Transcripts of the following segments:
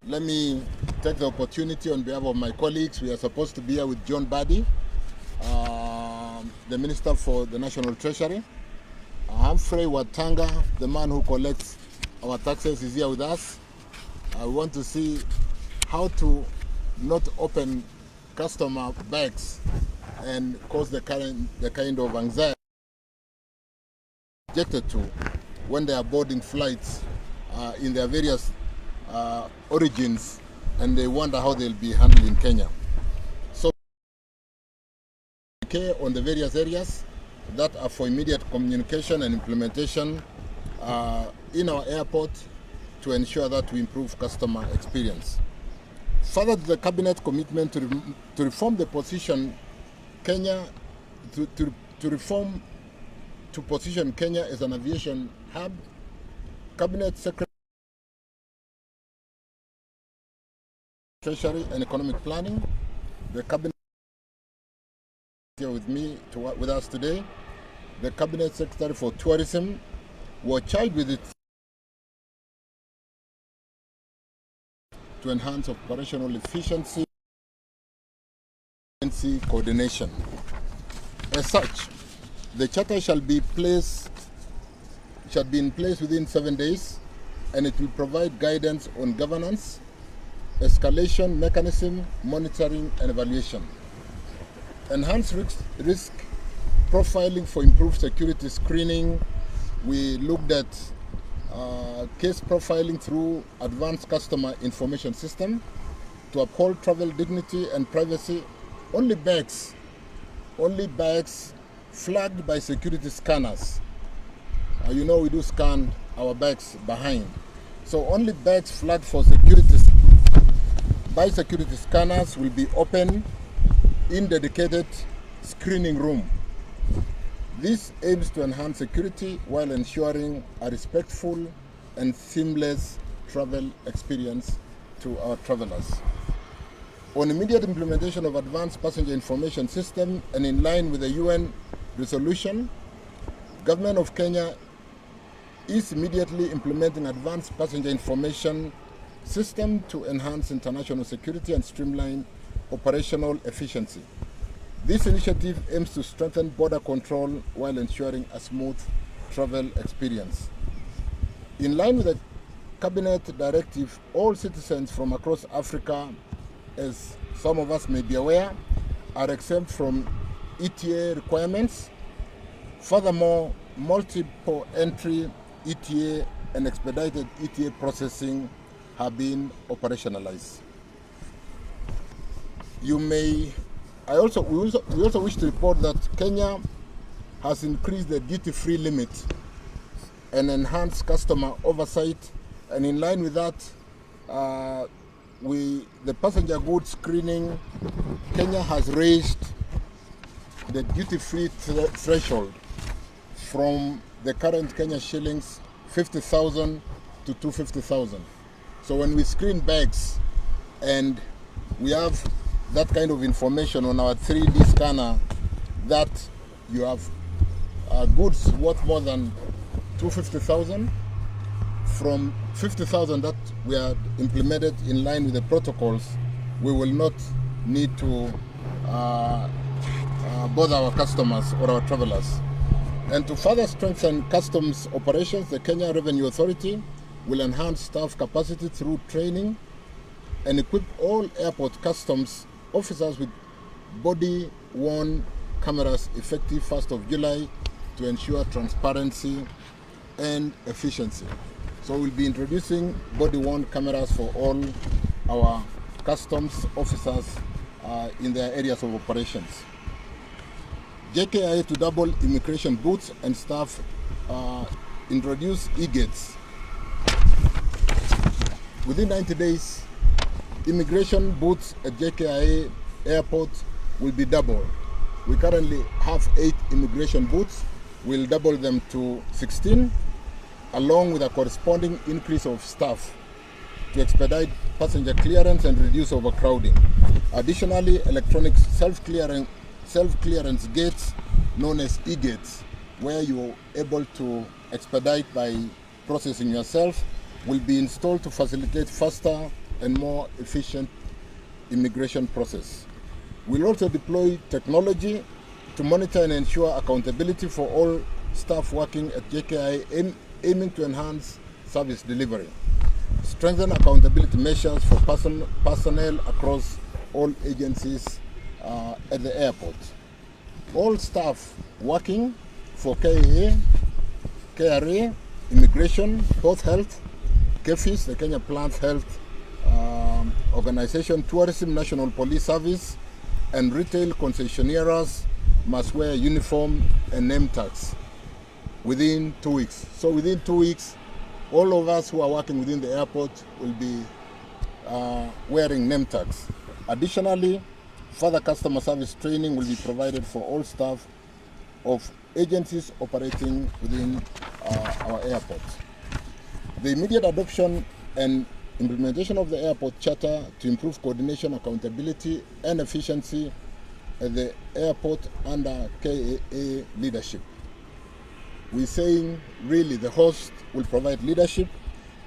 Let me take the opportunity on behalf of my colleagues. We are supposed to be here with John Badi, the Minister for the National Treasury. Humphrey Watanga, the man who collects our taxes, is here with us. I want to see how to not open customer bags and cause the kind of anxiety subjected to when they are boarding flights in their various origins, and they wonder how they'll be handled in Kenya. So, on the various areas that are for immediate communication and implementation in our airport to ensure that we improve customer experience. Further to the cabinet commitment to reform the position Kenya, to position Kenya as an aviation hub, Cabinet Secretary Treasury and Economic Planning, the Cabinet here with us today, the Cabinet Secretary for Tourism, were charged with it to enhance operational efficiency and coordination. As such, the charter shall be in place within 7 days, and it will provide guidance on governance, escalation mechanism, monitoring and evaluation. Enhanced risk profiling for improved security screening. We looked at case profiling through advanced customer information system to uphold travel dignity and privacy. Only bags flagged by security scanners. You know, we do scan our bags behind. So only bags flagged for by security scanners will be open in dedicated screening room. This aims to enhance security while ensuring a respectful and seamless travel experience to our travelers. On immediate implementation of advanced passenger information system and in line with the UN resolution, Government of Kenya is immediately implementing advanced passenger information system to enhance international security and streamline operational efficiency. This initiative aims to strengthen border control while ensuring a smooth travel experience. In line with the Cabinet directive, all citizens from across Africa, as some of us may be aware, are exempt from ETA requirements. Furthermore, multiple entry ETA and expedited ETA processing have been operationalized. We also wish to report that Kenya has increased the duty-free limit and enhanced customer oversight, and in line with that, the passenger goods screening, Kenya has raised the duty-free threshold from the current Kenya shillings 50,000 to 250,000. So when we screen bags and we have that kind of information on our 3D scanner that you have goods worth more than 250,000, from 50,000 that we are implemented in line with the protocols, we will not need to bother our customers or our travelers. And to further strengthen customs operations, the Kenya Revenue Authority will enhance staff capacity through training and equip all airport customs officers with body-worn cameras effective 1st of July to ensure transparency and efficiency. So we'll be introducing body-worn cameras for all our customs officers in their areas of operations. JKIA to double immigration booths and staff introduce e-gates. Within 90 days, immigration booths at JKIA airport will be doubled. We currently have 8 immigration booths. We'll double them to 16, along with a corresponding increase of staff to expedite passenger clearance and reduce overcrowding. Additionally, electronic self-clearance gates, known as e-gates, where you're able to expedite by processing yourself, will be installed to facilitate faster and more efficient immigration process. We'll also deploy technology to monitor and ensure accountability for all staff working at JKIA, aiming to enhance service delivery. Strengthen accountability measures for personnel across all agencies at the airport. All staff working for KIA, KRA, Immigration, Port Health, KEFIS, the Kenya Plant Health Organization, Tourism, National Police Service, and retail concessionaires must wear uniform and name tags within 2 weeks. So within 2 weeks, all of us who are working within the airport will be wearing name tags. Additionally, further customer service training will be provided for all staff of agencies operating within our airport. The immediate adoption and implementation of the airport charter to improve coordination, accountability, and efficiency at the airport under KIA leadership. We're saying really the host will provide leadership,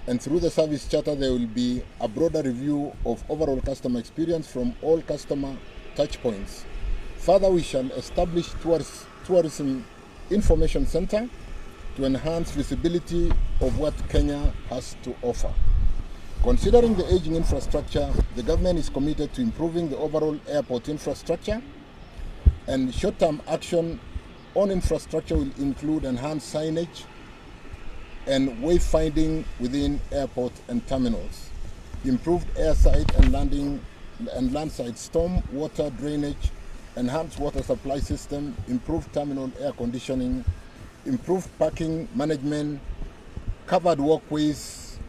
and through the service charter there will be a broader review of overall customer experience from all customer touch points. Further, we shall establish tourism information center to enhance visibility of what Kenya has to offer. Considering the aging infrastructure, the government is committed to improving the overall airport infrastructure, and short-term action on infrastructure will include enhanced signage and wayfinding within airport and terminals, improved airside and landside storm water drainage, enhanced water supply system, improved terminal air conditioning, improved parking management, covered walkways,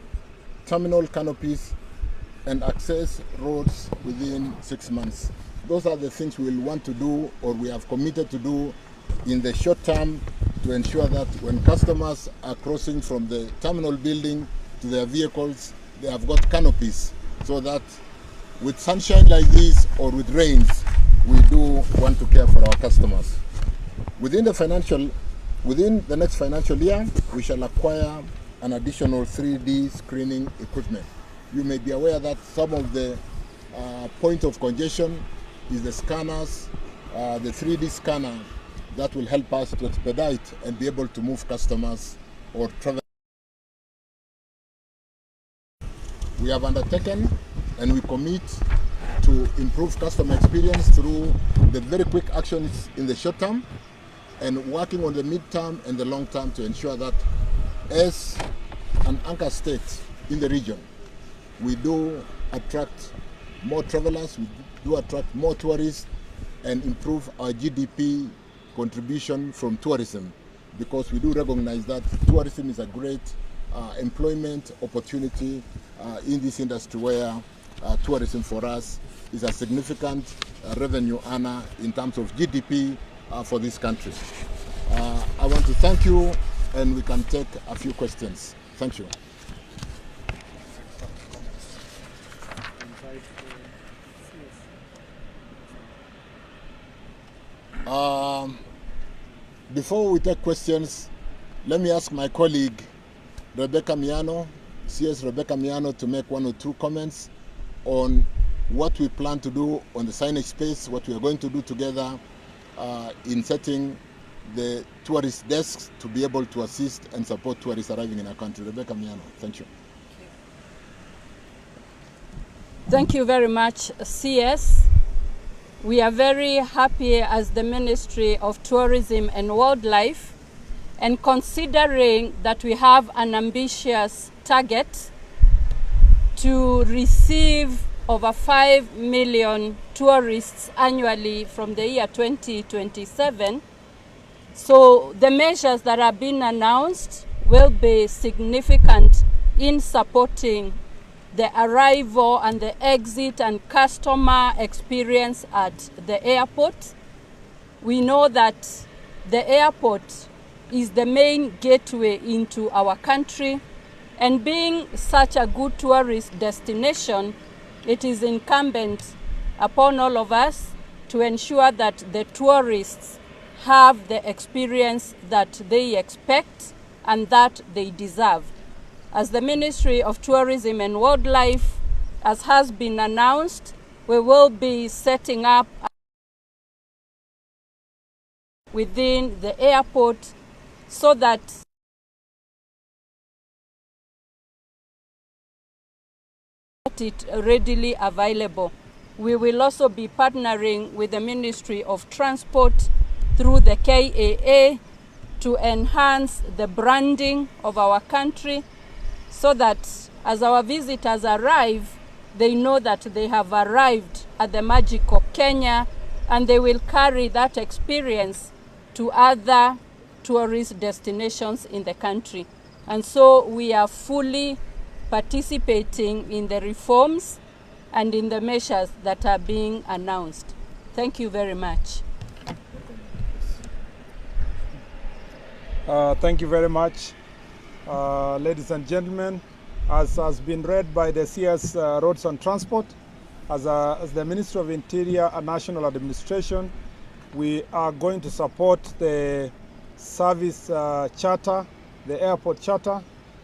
terminal canopies, and access roads within 6 months. Those are the things we will want to do, or we have committed to do in the short term, to ensure that when customers are crossing from the terminal building to their vehicles, they have got canopies, so that with sunshine like this or with rains, we do want to care for our customers. Within the next financial year, we shall acquire an additional 3D screening equipment. You may be aware that some of the point of congestion is the scanners, the 3D scanner that will help us to expedite and be able to move customers or travel. We have undertaken and we commit to improve customer experience through the very quick actions in the short term, and working on the mid-term and the long term to ensure that as an anchor state in the region, we do attract more travelers, we do attract more tourists, and improve our GDP contribution from tourism, because we do recognize that tourism is a great employment opportunity in this industry, where tourism for us is a significant revenue earner in terms of GDP for this country. I want to thank you, and we can take a few questions. Thank you. Before we take questions, let me ask my colleague Rebecca Miano, CS Rebecca Miano, to make 1 or 2 comments on what we plan to do on the signage space, what we are going to do together in setting the tourist desks to be able to assist and support tourists arriving in our country. Rebecca Miano, thank you. Thank you very much, CS. We are very happy as the Ministry of Tourism and Wildlife, and considering that we have an ambitious target to receive over 5 million tourists annually from the year 2027. So the measures that have been announced will be significant in supporting the arrival and the exit and customer experience at the airport. We know that the airport is the main gateway into our country, and being such a good tourist destination, it is incumbent upon all of us to ensure that the tourists have the experience that they expect and that they deserve. As the Ministry of Tourism and Wildlife, as has been announced, we will be setting up within the airport so that it readily available. We will also be partnering with the Ministry of Transport through the JKIA to enhance the branding of our country so that as our visitors arrive, they know that they have arrived at the magic of Kenya, and they will carry that experience to other tourist destinations in the country. And so we are fully participating in the reforms and in the measures that are being announced. Thank you very much. Thank you very much, ladies and gentlemen. As has been read by the CS Roads and Transport, as the Ministry of Interior and National Administration, we are going to support the service charter, the airport charter,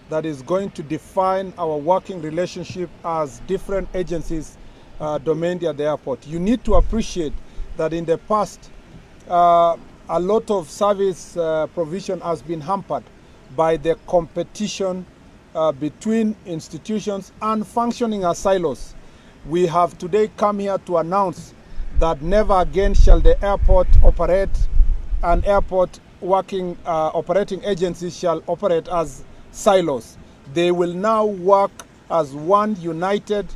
that is going to define our working relationship as different agencies domained at the airport. You need to appreciate that in the past, a lot of service provision has been hampered by the competition between institutions and functioning as silos. We have today come here to announce that never again shall the airport operate, and airport operating agencies shall operate as silos. They will now work as one united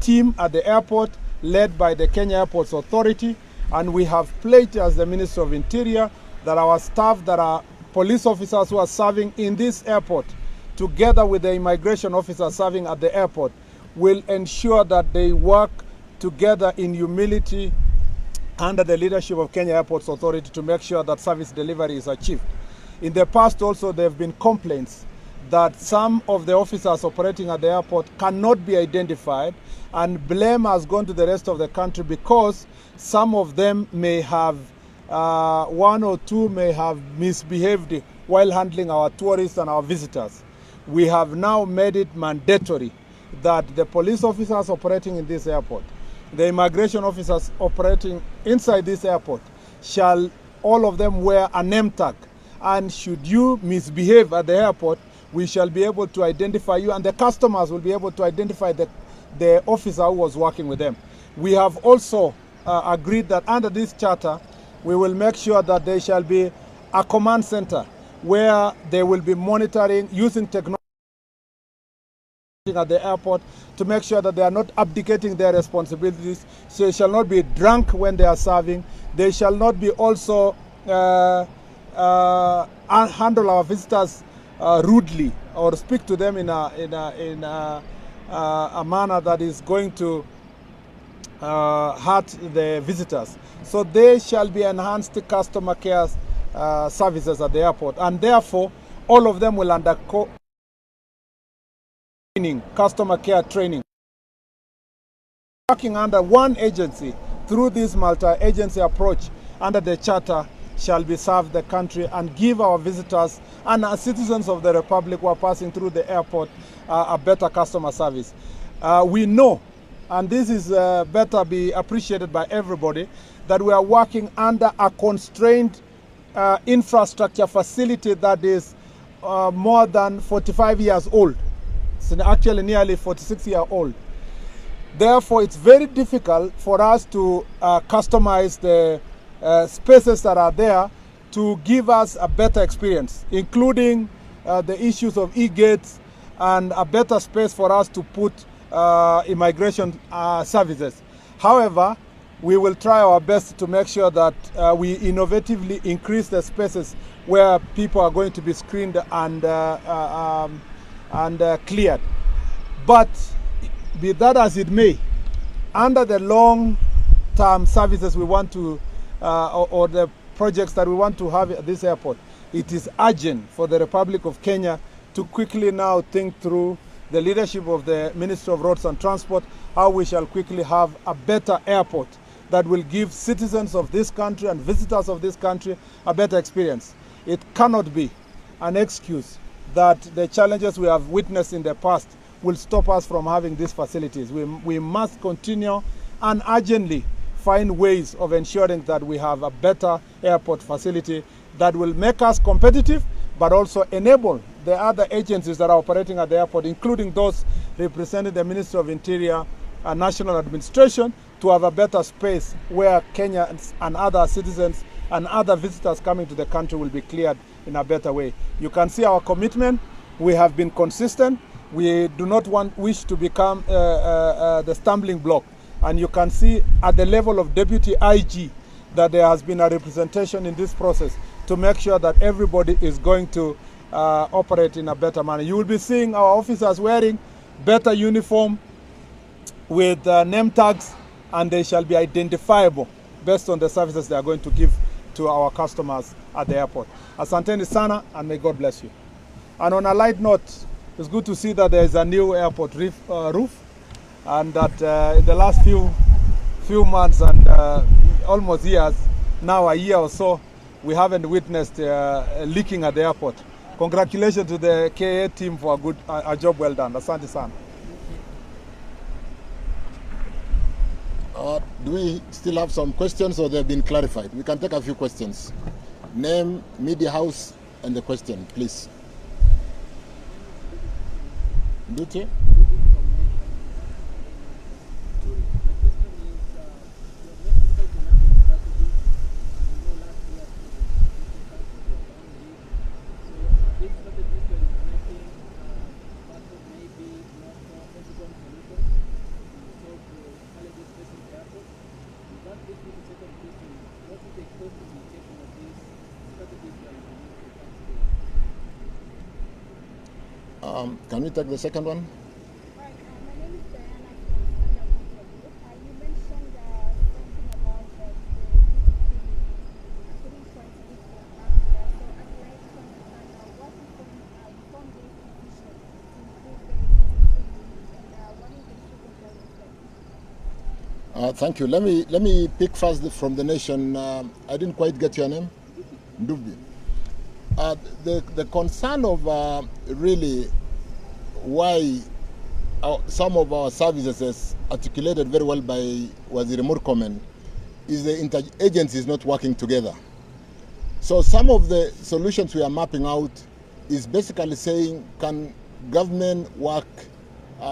team at the airport, led by the Kenya Airports Authority, and we have pledged as the Minister of Interior that our staff that are police officers who are serving in this airport, together with the immigration officers serving at the airport, will ensure that they work together in humility under the leadership of Kenya Airports Authority to make sure that service delivery is achieved. In the past also, there have been complaints that some of the officers operating at the airport cannot be identified, and blame has gone to the rest of the country because some of them may have, one or two may have misbehaved while handling our tourists and our visitors. We have now made it mandatory that the police officers operating in this airport, the immigration officers operating inside this airport, shall all of them wear a name tag. And should you misbehave at the airport, we shall be able to identify you, and the customers will be able to identify the officer who was working with them. We have also agreed that under this charter, we will make sure that there shall be a command center where they will be monitoring using technology at the airport to make sure that they are not abdicating their responsibilities. So they shall not be drunk when they are serving. They shall not be also handle our visitors rudely or speak to them in a manner that is going to hurt the visitors. So they shall be enhanced customer care services at the airport, and therefore all of them will undergo training, customer care training. Working under one agency through this multi-agency approach under the charter shall be served the country and give our visitors and our citizens of the Republic who are passing through the airport a better customer service. We know, and this is better be appreciated by everybody, that we are working under a constrained infrastructure facility that is more than 45 years old. It's actually nearly 46 years old. Therefore, it's very difficult for us to customize the spaces that are there to give us a better experience, including the issues of e-gates and a better space for us to put immigration services. However, we will try our best to make sure that we innovatively increase the spaces where people are going to be screened and cleared. But be that as it may, under the long-term services we want to, or the projects that we want to have at this airport, it is urgent for the Republic of Kenya to quickly now think through the leadership of the Ministry of Roads and Transport, how we shall quickly have a better airport that will give citizens of this country and visitors of this country a better experience. It cannot be an excuse that the challenges we have witnessed in the past will stop us from having these facilities. We must continue and urgently find ways of ensuring that we have a better airport facility that will make us competitive, but also enable the other agencies that are operating at the airport, including those representing the Ministry of Interior and National Administration, to have a better space where Kenyans and other citizens and other visitors coming to the country will be cleared in a better way. You can see our commitment. We have been consistent. We do not wish to become the stumbling block. And you can see at the level of Deputy IG that there has been a representation in this process to make sure that everybody is going to operate in a better manner. You will be seeing our officers wearing better uniform with name tags, and they shall be identifiable based on the services they are going to give to our customers at the airport. Asanteni sana, and may God bless you. And on a light note, it's good to see that there is a new airport roof, and that in the last few months and almost years, now a year or so, we haven't witnessed leaking at the airport. Congratulations to the KA team for a job well done. Asante sana. Do we still have some questions, or they've been clarified? We can take a few questions. Name, media house, and the question, please. Duty? Can we take the second one? Right. My name is Diana from You mentioned something about the putting points in the area. So I'd like to understand what informed this decision to improve the and what is the sugar? Thank you. Let me pick first from the nation. I didn't quite get your name. Ndubi. The concern of really why some of our services, as articulated very well by Waziri Murkomen, is the inter-agencies not working together. So some of the solutions we are mapping out is basically saying, can government work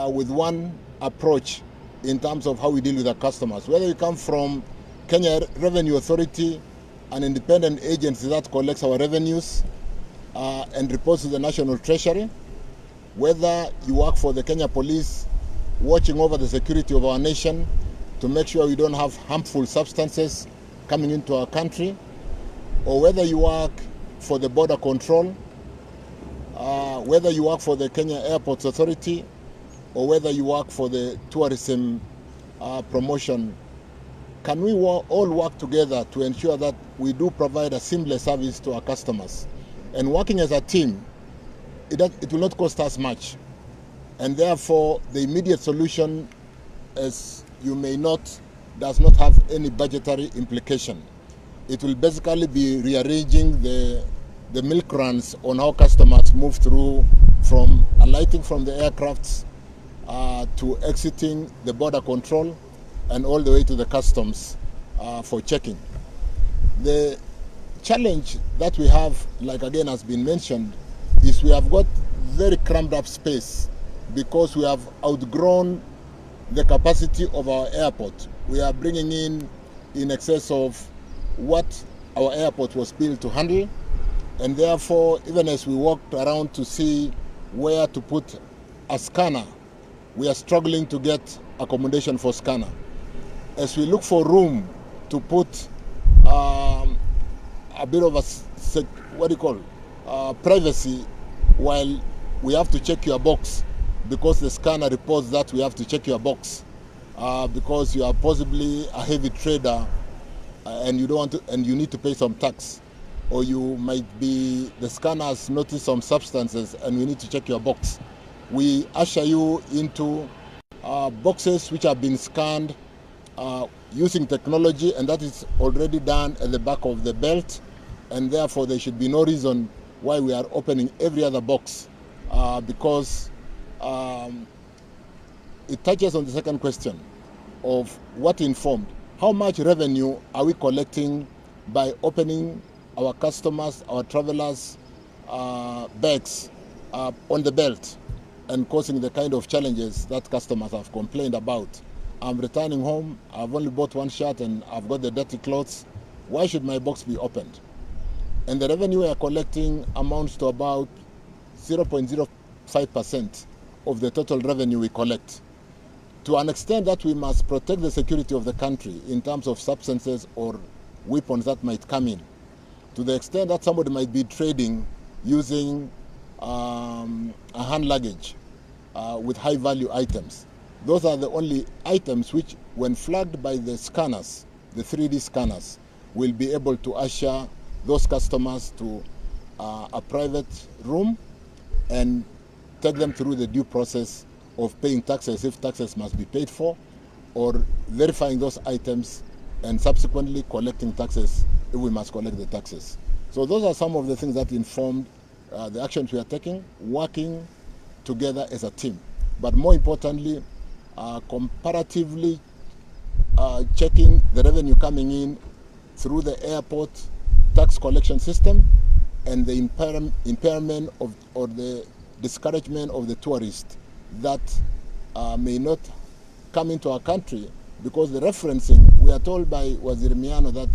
with one approach in terms of how we deal with our customers, whether you come from Kenya Revenue Authority, an independent agency that collects our revenues and reports to the National Treasury, whether you work for the Kenya Police, watching over the security of our nation to make sure we don't have harmful substances coming into our country, or whether you work for the border control, whether you work for the Kenya Airports Authority, or whether you work for the tourism promotion, can we all work together to ensure that we do provide a seamless service to our customers? And working as a team, it will not cost us much. And therefore, the immediate solution, as you may note, does not have any budgetary implication. It will basically be rearranging the milk runs on how customers move through from alighting from the aircrafts to exiting the border control and all the way to the customs for checking. The challenge that we have, like again has been mentioned, is we have got very crammed up space because we have outgrown the capacity of our airport. We are bringing in excess of what our airport was built to handle, and therefore, even as we walked around to see where to put a scanner, we are struggling to get accommodation for scanner. As we look for room to put a bit of privacy, while we have to check your box because the scanner reports that we have to check your box because you are possibly a heavy trader and you don't want to, and you need to pay some tax, or you might be, the scanner has noticed some substances and we need to check your box. We usher you into boxes which have been scanned using technology, and that is already done at the back of the belt, and therefore there should be no reason why we are opening every other box because it touches on the second question of what informed. How much revenue are we collecting by opening our customers, our travelers' bags on the belt and causing the kind of challenges that customers have complained about? I'm returning home, I've only bought one shirt and I've got the dirty clothes. Why should my box be opened? And the revenue we are collecting amounts to about 0.05% of the total revenue we collect. To an extent that we must protect the security of the country in terms of substances or weapons that might come in. To the extent that somebody might be trading using a hand luggage with high value items. Those are the only items which, when flagged by the scanners, the 3D scanners, will be able to usher those customers to a private room and take them through the due process of paying taxes if taxes must be paid for, or verifying those items and subsequently collecting taxes if we must collect the taxes. So those are some of the things that informed the actions we are taking, working together as a team. But more importantly, comparatively checking the revenue coming in through the airport tax collection system and the impairment of, or the discouragement of the tourists that may not come into our country, because the referencing, we are told by Waziri Miano that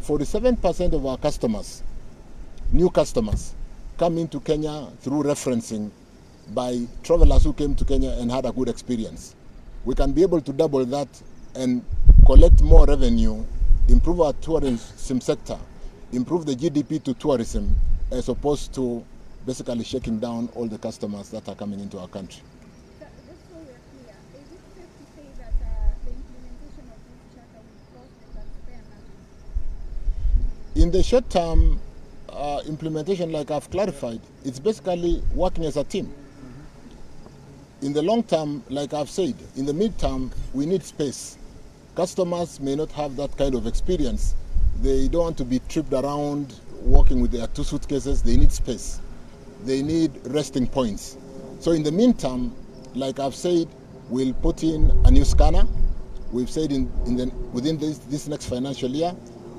47% of our customers, new customers, come into Kenya through referencing by travelers who came to Kenya and had a good experience. We can be able to double that and collect more revenue, improve our tourism sector, improve the GDP to tourism, as opposed to basically shaking down all the customers that are coming into our country. Just so we're clear, is it safe to say that the implementation of this charter will cause the taxpayer nothing? In the short term, implementation, like I've clarified, it's basically working as a team. In the long term, like I've said, in the midterm, we need space. Customers may not have that kind of experience. They don't want to be tripped around walking with their 2 suitcases. They need space. They need resting points. So in the meantime, like I've said, we'll put in a new scanner. We've said within this next financial year,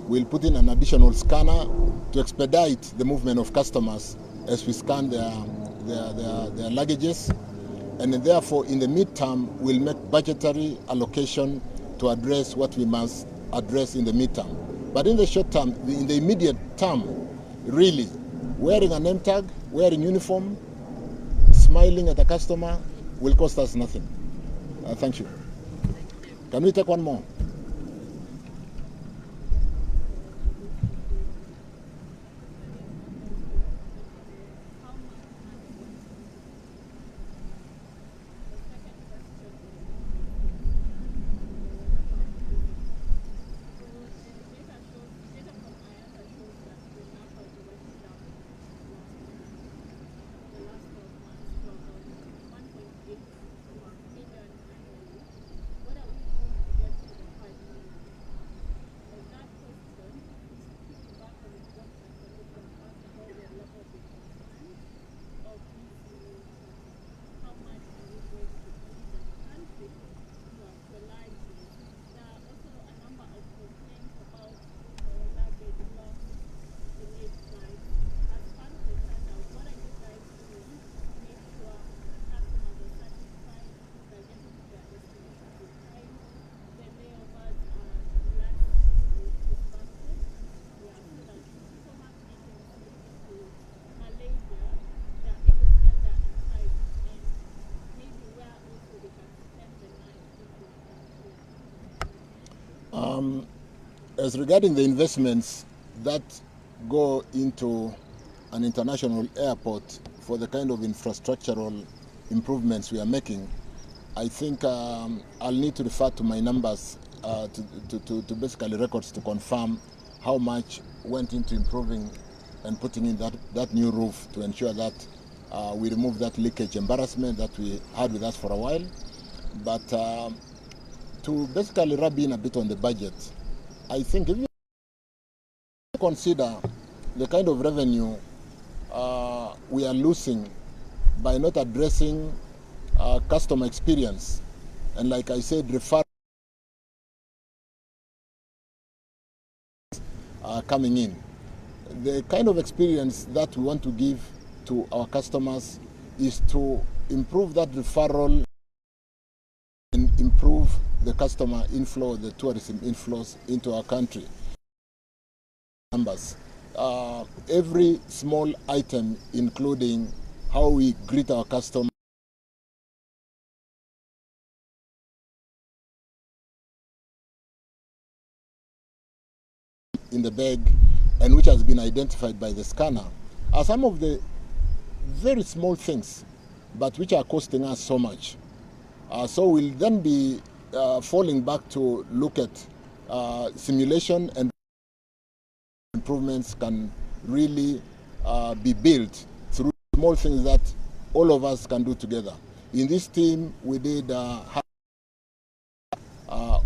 we'll put in an additional scanner to expedite the movement of customers as we scan their luggages. And therefore, in the midterm, we'll make budgetary allocation to address what we must address in the midterm. But in the short term, in the immediate term, really, wearing a name tag, wearing uniform, smiling at a customer will cost us nothing. Thank you. Can we take one more? As regarding the investments that go into an international airport for the kind of infrastructural improvements we are making, I think I'll need to refer to my numbers to basically records to confirm how much went into improving and putting in that new roof to ensure that we remove that leakage embarrassment that we had with us for a while. But to basically rub in a bit on the budget, I think if you consider the kind of revenue we are losing by not addressing customer experience And like I said, referrals are coming in. The kind of experience that we want to give to our customers is to improve that referral and improve the customer inflow, the tourism inflows into our country. Numbers. Every small item, including how we greet our customers, in the bag, and which has been identified by the scanner, are some of the very small things, but which are costing us so much. So we'll then be falling back to look at simulation, and improvements can really be built through small things that all of us can do together. In this team, we did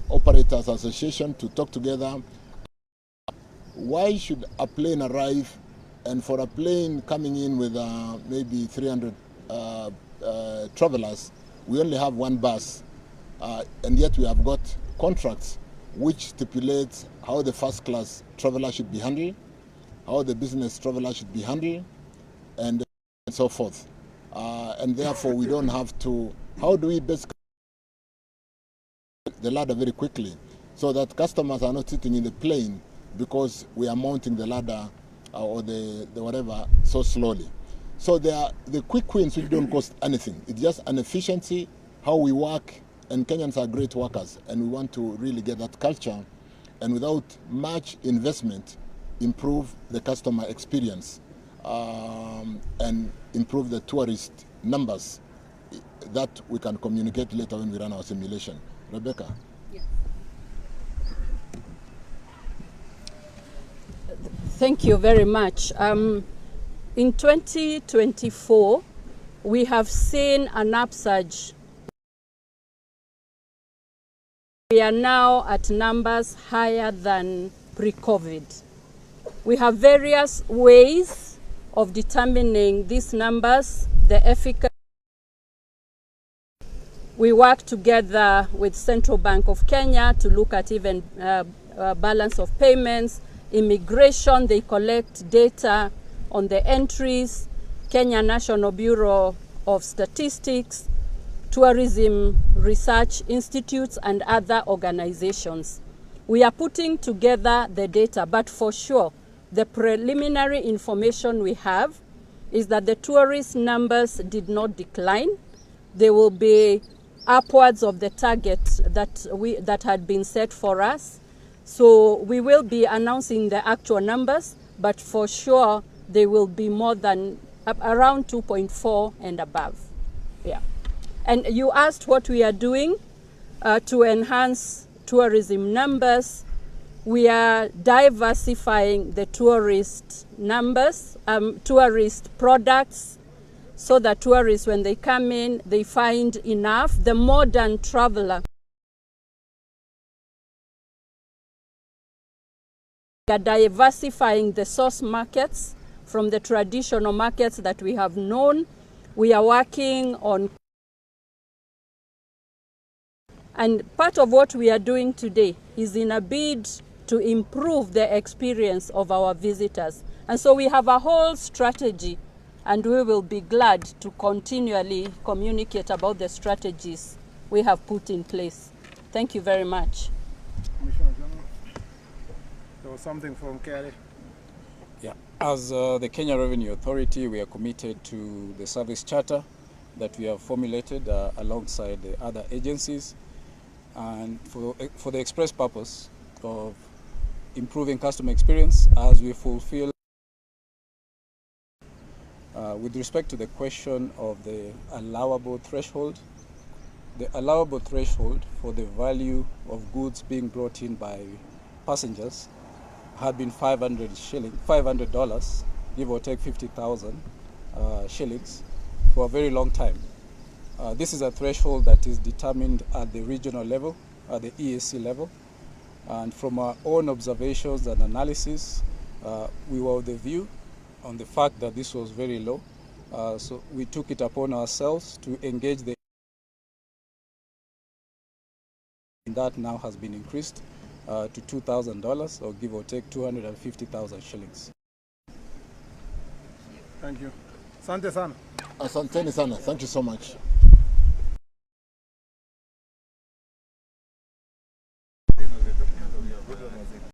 Operators Association to talk together. Why should a plane arrive, and for a plane coming in with maybe 300 travelers, we only have one bus, and yet we have got contracts which stipulates how the first class traveler should be handled, how the business traveler should be handled, and so forth. And therefore we don't have to, how do we best the ladder very quickly so that customers are not sitting in the plane because we are mounting the ladder or the whatever so slowly. So there are the quick wins which don't cost anything. It's just an efficiency, how we work, and Kenyans are great workers, and we want to really get that culture, and without much investment, improve the customer experience and improve the tourist numbers that we can communicate later when we run our simulation. Rebecca? Yes. Thank you very much. In 2024, we have seen an upsurge. We are now at numbers higher than pre-COVID. We have various ways of determining these numbers, the efficacy. We work together with Central Bank of Kenya to look at even balance of payments, immigration. They collect data on the entries, Kenya National Bureau of Statistics, tourism research institutes, and other organizations. We are putting together the data, but for sure, the preliminary information we have is that the tourist numbers did not decline. They will be upwards of the target that had been set for us. So we will be announcing the actual numbers, but for sure they will be more than around 2.4 and above. Yeah. And you asked what we are doing to enhance tourism numbers. We are diversifying the tourist numbers, tourist products, so that tourists, when they come in, they find enough. The modern traveler are diversifying the source markets from the traditional markets that we have known. We are working on, and part of what we are doing today is in a bid to improve the experience of our visitors. And so we have a whole strategy, and we will be glad to continually communicate about the strategies we have put in place. Thank you very much. Commissioner General, there was something from Kerry. Yeah, as the Kenya Revenue Authority, we are committed to the service charter that we have formulated alongside the other agencies, and for the express purpose of improving customer experience as we fulfill. With respect to the question of the allowable threshold for the value of goods being brought in by passengers had been $500, give or take 50,000 shillings, for a very long time. This is a threshold that is determined at the regional level, at the EAC level, and from our own observations and analysis, we were of the view on the fact that this was very low. So we took it upon ourselves to engage the That now has been increased to $2,000, or give or take 250,000 shillings. Thank you. Asante sana. Asanteni sana. Thank you so much.